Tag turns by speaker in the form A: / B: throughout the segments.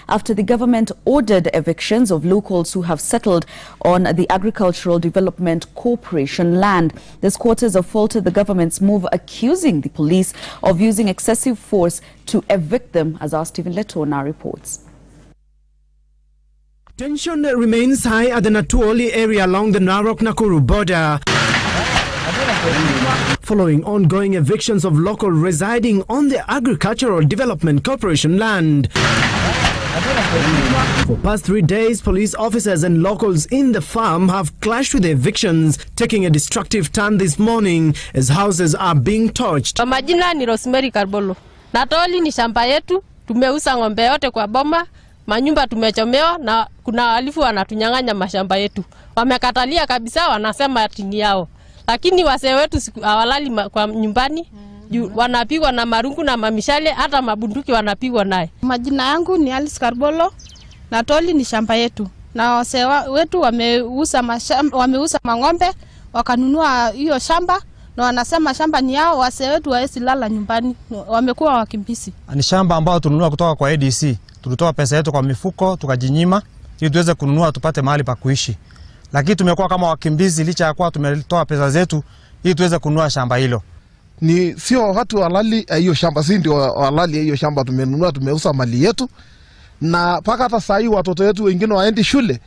A: after the government ordered evictions of locals who have settled on the Agricultural Development Corporation land. The squatters have faulted the government's move, accusing the police of using excessive force to evict them, as our Stephen Leto now reports.
B: Tension remains high at the Natuoli area along the Narok-Nakuru border, following ongoing evictions of locals residing on the Agricultural Development Corporation land. For past 3 days, police officers and locals in the farm have clashed with the evictions, taking a destructive turn this morning as houses are being torched.
C: Majina ni Rosemary Karbolo. Natuoli ni shamba yetu, tumeuza ng'ombe yote kwa boma, manyumba tumechomewa na kuna walifu wanatunyang'anya mashamba yetu. Wamekatalia kabisa, wanasema ati ni yao. Lakini wazee wetu hawalali kwa nyumbani, wanapigwa na marungu na mamishale, hata mabunduki wanapigwa naye.
D: Majina yangu ni Alice Karbolo. Natuoli ni shamba yetu. Na wazee wetu wameuza mang'ombe, wakanunua hiyo shamba na wanasema shamba ni yao. Wazee wetu hawaezi lala nyumbani, wamekuwa wakimbizi.
E: Ni shamba ambao tununua kutoka kwa ADC. Tulitoa pesa yetu kwa mifuko, tukajinyima ili tuweze kununua tupate mahali pa kuishi. Lakini tumekuwa kama wakimbizi licha ya kuwa tumetoa pesa zetu ili tuweze kununua shamba hilo.
F: Ni sio watu halali hiyo shamba, si ndio halali hiyo shamba, tumenunua, tumeuza mali yetu. Na paka hata saa hii watoto wetu wengine waendi shule.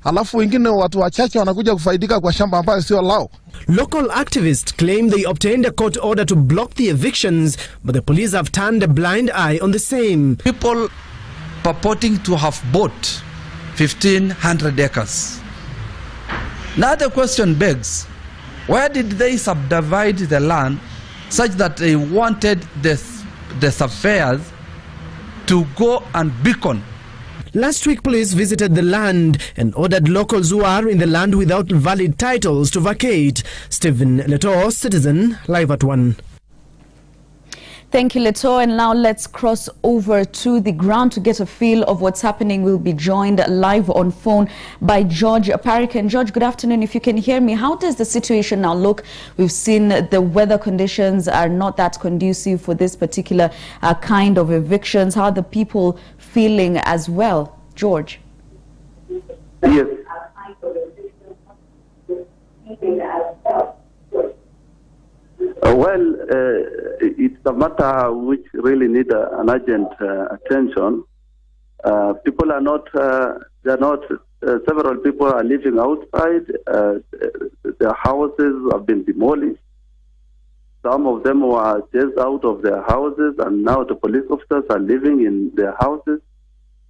F: Halafu wengine watu wachache wanakuja kufaidika kwa shamba ambayo sio lao.
B: Local activists claim they obtained a court order to block the evictions, but the police have turned a blind eye on the same.
G: People purporting to have bought 1,500 acres. Now the question begs, where did they subdivide the land such that they wanted the surveyors to go and beacon?
B: Last week, police visited the land and ordered locals who are in the land without valid titles to vacate. Stephen Leto, Citizen, live at 1.
A: Thank you, Leto. And now let's cross over to the ground to get a feel of what's happening. We'll be joined live on phone by George Parik. And George, good afternoon. If you can hear me, how does the situation now look? We've seen the weather conditions are not that conducive for this particular kind of evictions. How are the people feeling as well? George?
H: Yes. Well, it's a matter which really needs an urgent attention. People are not, several people are living outside. Their houses have been demolished. Some of them were chased out of their houses, and now the police officers are living in their houses.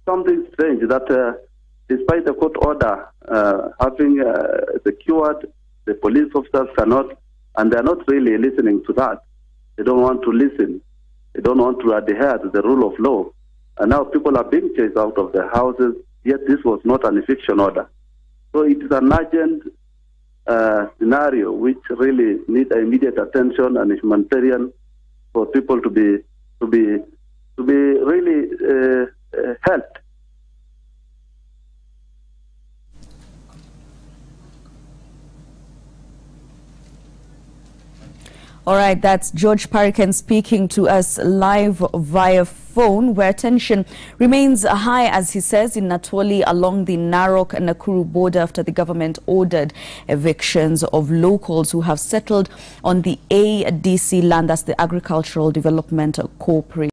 H: Something strange that despite the court order having secured, the police officers cannot. And they're not really listening to that. They don't want to listen. They don't want to adhere to the rule of law. And now people are being chased out of their houses, yet this was not an eviction order. So it is an urgent scenario which really needs immediate attention and humanitarian for people to be really helped.
A: All right, that's George Parik speaking to us live via phone, where tension remains high, as he says, in Natuoli along the Narok-Nakuru border after the government ordered evictions of locals who have settled on the ADC land, that's the Agricultural Development Corporation.